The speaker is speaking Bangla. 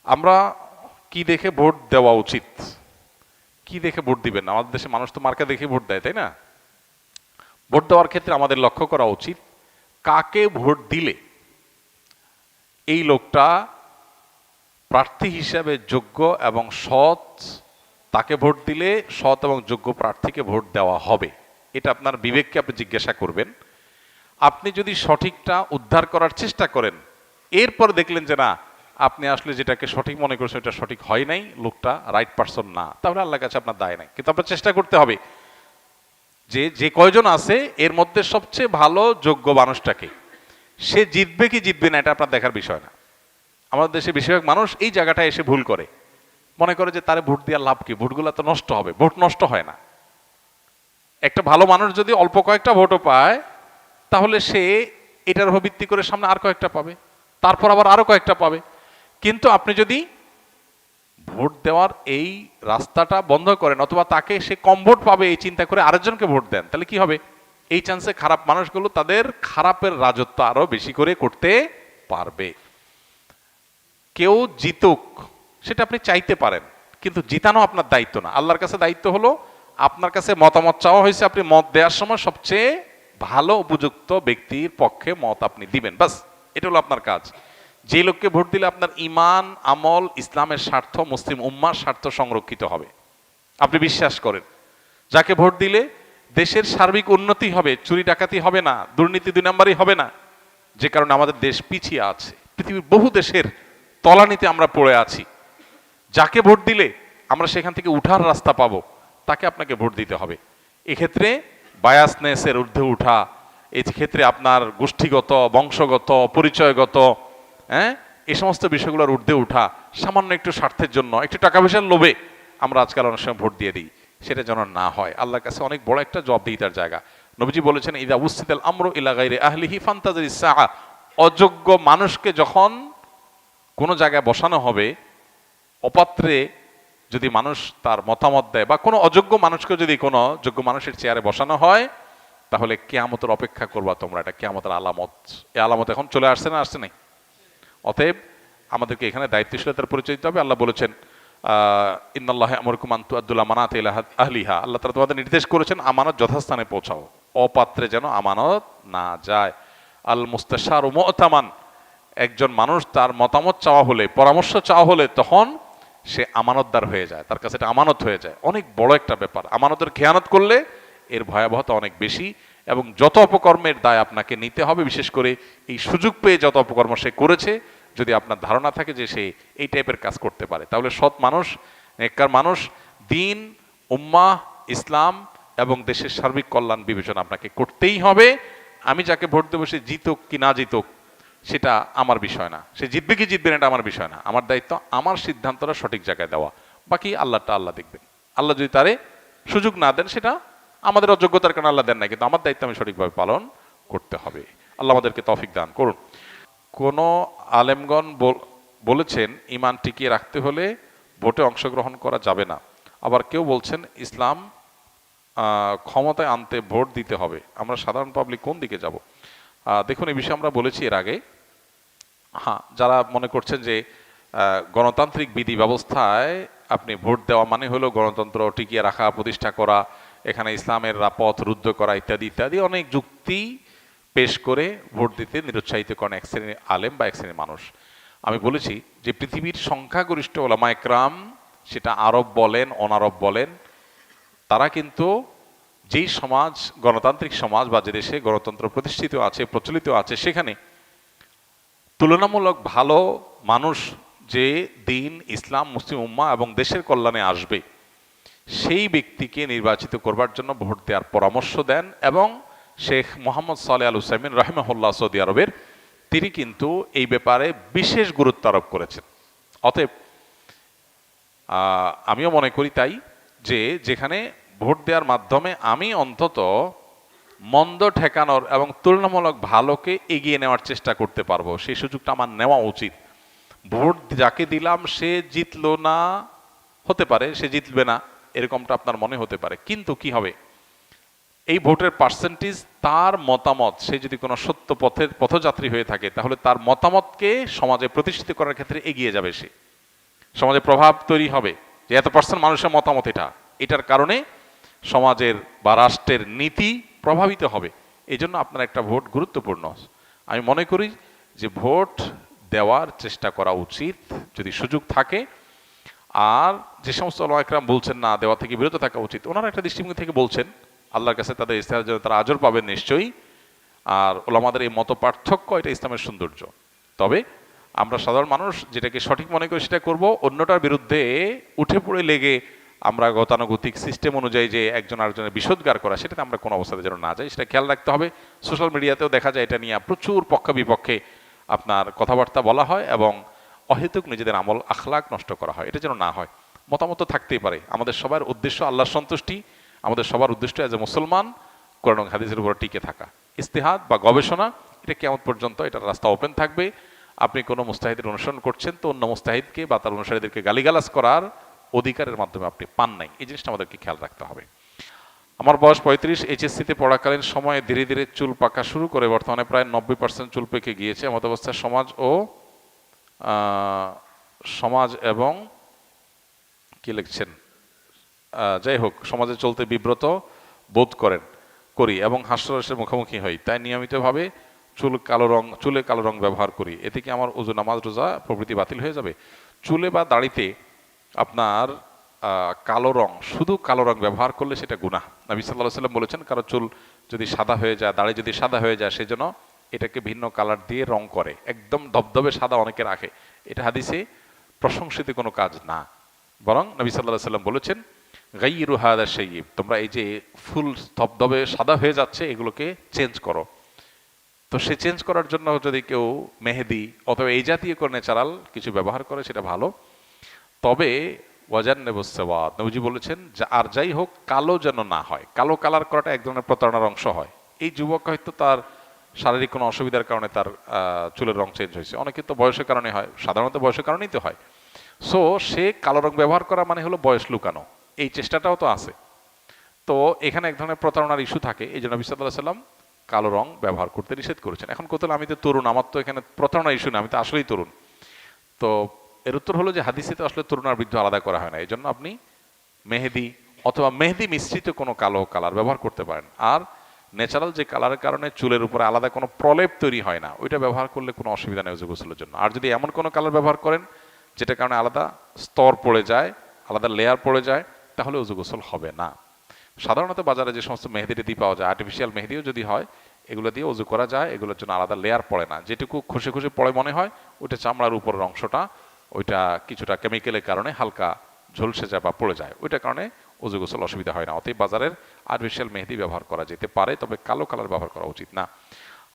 আমরা কি দেখে ভোট দেওয়া উচিত, কি দেখে ভোট দিবেন? আমাদের দেশে মানুষ তো মার্কা দেখে ভোট দেয়, তাই না? ভোট দেওয়ার ক্ষেত্রে আমাদের লক্ষ্য করা উচিত কাকে ভোট দিলে এই লোকটা প্রার্থী হিসাবে যোগ্য এবং সৎ, তাকে ভোট দিলে সৎ এবং যোগ্য প্রার্থীকে ভোট দেওয়া হবে। এটা আপনার বিবেককে আপনি জিজ্ঞাসা করবেন। আপনি যদি সঠিকটা উদ্ধার করার চেষ্টা করেন, এরপর দেখলেন যে না, আপনি আসলে যেটাকে সঠিক মনে করছেন এটা সঠিক হয় নাই, লোকটা রাইট পারসন না, তাহলে আল্লাহর কাছে আপনার দায় নাই। কিন্তু আপনার চেষ্টা করতে হবে যে যে কয়জন আছে এর মধ্যে সবচেয়ে ভালো যোগ্য মানুষটাকে, সে জিতবে কি জিতবে না এটা আপনার দেখার বিষয় না। আমাদের দেশে বেশিরভাগ মানুষ এই জায়গাটায় এসে ভুল করে, মনে করে যে তারে ভোট দেওয়ার লাভ কি, ভোটগুলো তো নষ্ট হবে। ভোট নষ্ট হয় না। একটা ভালো মানুষ যদি অল্প কয়েকটা ভোটও পায়, তাহলে সে এটার উপর ভিত্তি করে সামনে আর কয়েকটা পাবে, তারপর আবার আরো কয়েকটা পাবে। কিন্তু আপনি যদি ভোট দেওয়ার এই রাস্তাটা বন্ধ করেন, অথবা তাকে সে কম ভোট পাবে এই চিন্তা করে আরেকজনকে ভোট দেন, তাহলে কি হবে? এই চান্সে খারাপ মানুষগুলো তাদের খারাপের রাজত্ব আরো বেশি করে করতে পারবে। কেউ জিতুক সেটা আপনি চাইতে পারেন, কিন্তু জিতানো আপনার দায়িত্ব না। আল্লাহর কাছে দায়িত্ব হলো, আপনার কাছে মতামত চাওয়া হয়েছে, আপনি মত দেওয়ার সময় সবচেয়ে ভালো উপযুক্ত ব্যক্তির পক্ষে মত আপনি দিবেন, বাস। এটা হলো আপনার কাজ। যে লোককে ভোট দিলে আপনার ইমান, আমল, ইসলামের স্বার্থ, মুসলিম উম্মার স্বার্থ সংরক্ষিত হবে, আপনি বিশ্বাস করেন। যাকে ভোট দিলে দেশের সার্বিক উন্নতি হবে, চুরি ডাকাতি হবে না, দুর্নীতি দুই নাম্বারই হবে না, যে কারণে আমাদের দেশ পিছিয়ে আছে, পৃথিবীর বহু দেশের তলানিতে আমরা পড়ে আছি। যাকে ভোট দিলে আমরা সেখান থেকে উঠার রাস্তা পাবো, তাকে আপনাকে ভোট দিতে হবে। এক্ষেত্রে বায়াসনেসের ঊর্ধ্বে উঠা, এই ক্ষেত্রে আপনার গোষ্ঠীগত, বংশগত, পরিচয়গত, এই সমস্ত বিষয়গুলোর ঊর্ধ্বে উঠা, সামান্য একটু স্বার্থের জন্য, একটু টাকা পয়সার লোভে আমরা আজকাল অনেক সময় ভোট দিয়ে দিই, সেটা যেন না হয়। আল্লাহর কাছে অনেক বড় একটা জবাবদিহিতার জায়গা। নবীজি বলেছেন, ইদা উসিদাল আমরু ইলা গায়রি আহলিহি ফান্তাজিরিস সাআ। অযোগ্য মানুষকে যখন কোনো জায়গায় বসানো হবে, অপাত্রে যদি মানুষ তার মতামত দেয়, বা কোনো অযোগ্য মানুষকে যদি কোনো যোগ্য মানুষের চেয়ারে বসানো হয়, তাহলে কিয়ামতের অপেক্ষা করবা তোমরা। এটা কিয়ামতের আলামত। এই আলামত এখন চলে আসছে না, আসছে নাই? অতএব আমাদেরকে এখানে দায়িত্বশীলতার পরিচয় দিতে হবে। আল্লাহ বলেছেন, ইন্নাল্লাহ ইয়ামুরুকুম আন তুআদ্দুল আমানাতি ইলা আহলিহা। আল্লাহ তাআলা তোমাদের নির্দেশ করেছেন আমানত যথাস্থানে পৌঁছাও, অপাত্রে যেন আমানত না যায়। আল মুস্তাশারু মু'তামান। একজন মানুষ তার মতামত চাওয়া হলে, পরামর্শ চাওয়া হলে, তখন সে আমানতদার হয়ে যায়, তার কাছে এটা আমানত হয়ে যায়। অনেক বড় একটা ব্যাপার। আমানতের খেয়ানত করলে এর ভয়াবহতা অনেক বেশি, এবং যত অপকর্মের দায় আপনাকে নিতে হবে, বিশেষ করে এই সুযোগ পেয়ে যত অপকর্ম সে করেছে, যদি আপনার ধারণা থাকে যে সে এই টাইপের কাজ করতে পারে, তাহলে সৎ মানুষ, নেককার মানুষ, দিন, উম্মাহ, ইসলাম এবং দেশের সার্বিক কল্যাণ বিবেচনা আপনাকে করতেই হবে। আমি যাকে ভোট দেবো সে জিতুক কি না জিতুক সেটা আমার বিষয় না, সে জিতবে কি জিতবে না এটা আমার বিষয় না। আমার দায়িত্ব আমার সিদ্ধান্তটা সঠিক জায়গায় দেওয়া, বাকি আল্লাহটা আল্লাহ দেখবেন। আল্লাহ যদি তারে সুযোগ না দেন, সেটা আমাদের অযোগ্যতার কারণে আল্লাহ দেন না, কিন্তু আমার দায়িত্ব আমি সঠিকভাবে পালন করতে হবে। আল্লাহ আমাদেরকে তৌফিক দান করুন। কোন আলেমগণ বলেছেন ঈমান টিকিয়ে রাখতে হলে ভোটে অংশগ্রহণ করা যাবে না। আবার কেউ বলছেন ইসলাম ক্ষমতায় আনতে ভোট দিতে হবে। আমরা সাধারণ পাবলিক কোন দিকে যাব? দেখুন, এই বিষয়ে আমরা বলেছি এর আগে। হ্যাঁ, যারা মনে করছেন যে গণতান্ত্রিক বিধি ব্যবস্থায় আপনি ভোট দেওয়া মানে হলো গণতন্ত্র টিকিয়ে রাখা, প্রতিষ্ঠা করা, এখানে ইসলামের পথ রুদ্ধ করা, ইত্যাদি ইত্যাদি অনেক যুক্তি পেশ করে ভোট দিতে নিরুৎসাহিত করেন এক শ্রেণীর আলেম বা এক শ্রেণীর মানুষ। আমি বলেছি যে পৃথিবীর সংখ্যাগরিষ্ঠ ওলামা একরাম, সেটা আরব বলেন অনারব বলেন, তারা কিন্তু যেই সমাজ, গণতান্ত্রিক সমাজ বা যে দেশে গণতন্ত্র প্রতিষ্ঠিত আছে, প্রচলিত আছে, সেখানে তুলনামূলক ভালো মানুষ যে দিন, ইসলাম, মুসলিম উম্মাহ এবং দেশের কল্যাণে আসবে, সেই ব্যক্তিকে নির্বাচিত করবার জন্য ভোট দেওয়ার পরামর্শ দেন। এবং শেখ মোহাম্মদ সালেহ আল হুসাইমিন রাহিমাহুল্লাহ, সৌদি আরবের, তিনি কিন্তু এই ব্যাপারে বিশেষ গুরুত্ব আরোপ করেছেন। অতএব আমিও মনে করি তাই, যে যেখানে ভোট দেওয়ার মাধ্যমে আমি অন্তত মন্দ ঠেকানোর এবং তুলনামূলক ভালোকে এগিয়ে নেওয়ার চেষ্টা করতে পারবো, সেই সুযোগটা আমার নেওয়া উচিত। ভোট যাকে দিলাম সে জিতলো না, হতে পারে সে জিতবে না, এরকমটা আপনার মনে হতে পারে, কিন্তু কি হবে, এই ভোটের পার্সেন্টেজ, তার মতামত, সে যদি কোনো সত্য পথের পথযাত্রী হয়ে থাকে, তাহলে তার মতামতকে সমাজে প্রতিষ্ঠিত করার ক্ষেত্রে এগিয়ে যাবে সে। সমাজে প্রভাব তৈরি হবে যে এত পার্সেন্ট মানুষের মতামত এটার কারণে সমাজের বা রাষ্ট্রের নীতি প্রভাবিত হবে। এই জন্য আপনার একটা ভোট গুরুত্বপূর্ণ। আমি মনে করি যে ভোট দেওয়ার চেষ্টা করা উচিত যদি সুযোগ থাকে। আর যে সমস্ত ওলামা একরাম বলছেন না দেওয়া থেকে বিরত থাকা উচিত, ওনারা একটা দৃষ্টিভঙ্গি থেকে বলছেন, আল্লাহর কাছে তাদের ইস্তেহারের জন্য তারা আজর পাবেন নিশ্চয়ই। আর ওলামাদের এই মত পার্থক্য এটা ইসলামের সৌন্দর্য। তবে আমরা সাধারণ মানুষ যেটাকে সঠিক মনে করি সেটা করব, অন্যটার বিরুদ্ধে উঠে পড়ে লেগে আমরা গতানুগতিক সিস্টেম অনুযায়ী যে একজন আরেকজনের বিষোদ্গার করা, সেটাতে আমরা কোনো অবস্থাতে যেন না যাই, সেটা খেয়াল রাখতে হবে। সোশ্যাল মিডিয়াতেও দেখা যায় এটা নিয়ে প্রচুর পক্ষ বিপক্ষে আপনার কথাবার্তা বলা হয় এবং অহেতুক নিজেদের আমল আখলাক নষ্ট করা হয়, এটা যেন না হয়। মতামত থাকতেই পারে, আমাদের সবার উদ্দেশ্য আল্লাহর সন্তুষ্টি, আমাদের সবার উদ্দেশ্য এজ এ মুসলমান কোরআন এবং হাদিসের উপর টিকে থাকা। ইস্তেহাদ বা গবেষণা এটা কিয়ামত পর্যন্ত এটার রাস্তা ওপেন থাকবে। আপনি কোনো মুস্তাহিদের অনুসরণ করছেন তো অন্য মুস্তাহিদকে বা তার অনুসারীদেরকে গালিগালাজ করার অধিকারের মাধ্যমে আপনি পান নাই, এই জিনিসটা আমাদেরকে খেয়াল রাখতে হবে। আমার বয়স 35, এইচএসসিতে পড়াকালীন সময়ে ধীরে ধীরে চুল পাকা শুরু করে বর্তমানে প্রায় 90% চুল পেকে গিয়েছে। এমত অবস্থায় সমাজ এবং কি লিখছেন, যাই হোক, সমাজে চলতে বিব্রত বোধ করি এবং হাস্যরসের মুখোমুখি হই, তাই নিয়মিতভাবে চুলে কালো রং ব্যবহার করি। এতে কি আমার ওযু, নামাজ, রোজা প্রভৃতি বাতিল হয়ে যাবে? চুলে বা দাড়িতে আপনার কালো রং, শুধু কালো রং ব্যবহার করলে সেটা গুনাহ। নবী সাল্লাল্লাহু আলাইহি ওয়াসাল্লাম বলেছেন, কারো চুল যদি সাদা হয়ে যায়, দাড়ি যদি সাদা হয়ে যায়, সেজন্য এটাকে ভিন্ন কালার দিয়ে রং করে, একদম ধবধবে সাদা অনেকে রাখে। এটা হাদিসে প্রশংসিত কোনো কাজ না, বরং নবী সাল্লাল্লাহু আলাইহি ওয়াসাল্লাম বলেছেন, গাইয়িরু হাদা শাইয়িব, তোমরা এই যে ফুল ধবধবে সাদা হয়ে যাচ্ছে এগুলোকে চেঞ্জ করো। তো সে চেঞ্জ করার জন্য যদি কেউ মেহেদি অথবা এই জাতীয় কোনো ন্যাচারাল কিছু ব্যবহার করে সেটা ভালো। তবে ওয়াজান্নাবুস সাওয়াদ, নবীজি বলেছেন আর যাই হোক কালো যেন না হয়। কালো কালার করাটা এক ধরনের প্রতারণার অংশ হয়। এই যুবক হয়তো তার শারীরিক কোনো অসুবিধার কারণে তার চুলের রং চেঞ্জ হয়েছে, অনেকে তো বয়সের কারণে হয়, সাধারণত বয়সের কারণেই তো হয়। সো সে কালো রং ব্যবহার করা মানে হলো বয়স লুকানো, এই চেষ্টাটাও তো আছে। তো এখানে এক ধরনের প্রতারণার ইস্যু থাকে, এই জন্য নবী সাল্লাল্লাহু আলাইহি ওয়াসাল্লাম কালো রং ব্যবহার করতে নিষেধ করেছেন। এখন কোথাও আমি তো তরুণ, আমার তো এখানে প্রতারণার ইস্যু না, আমি তো আসলেই তরুণ। তো এর উত্তর হলো যে হাদিসে তো আসলে তরুণ আর বৃদ্ধ আলাদা করা হয় না, এই জন্য আপনি মেহেদি অথবা মেহেদি মিশ্রিত কোনো কালো কালার ব্যবহার করতে পারেন। আর ন্যাচারাল যে কালারের কারণে চুলের উপরে আলাদা কোনো প্রলেপ তৈরি হয় না, ওইটা ব্যবহার করলে কোনো অসুবিধা নেই ওযু গোসলের জন্য। আর যদি এমন কোনো কালার ব্যবহার করেন যেটার কারণে আলাদা স্তর পড়ে যায়, আলাদা লেয়ার পড়ে যায়, তাহলে ওযু গোসল হবে না। সাধারণত বাজারে যে সমস্ত মেহেদি টেদি পাওয়া যায়, আর্টিফিশিয়াল মেহেদিও যদি হয়, এগুলো দিয়ে ওযু করা যায়, এগুলোর জন্য আলাদা লেয়ার পড়ে না। যেটুকু খসে খসে পড়ে মনে হয় ওইটা চামড়ার উপরের অংশটা, ওইটা কিছুটা কেমিক্যালের কারণে হালকা ঝলসে যায় বা পড়ে যায়, ওইটার কারণে ওযু গোসল অসুবিধা হয় না। অতএব বাজারের আর্টিফিশিয়াল মেহেদি ব্যবহার করা যেতে পারে, তবে কালো কালার ব্যবহার করা উচিত না।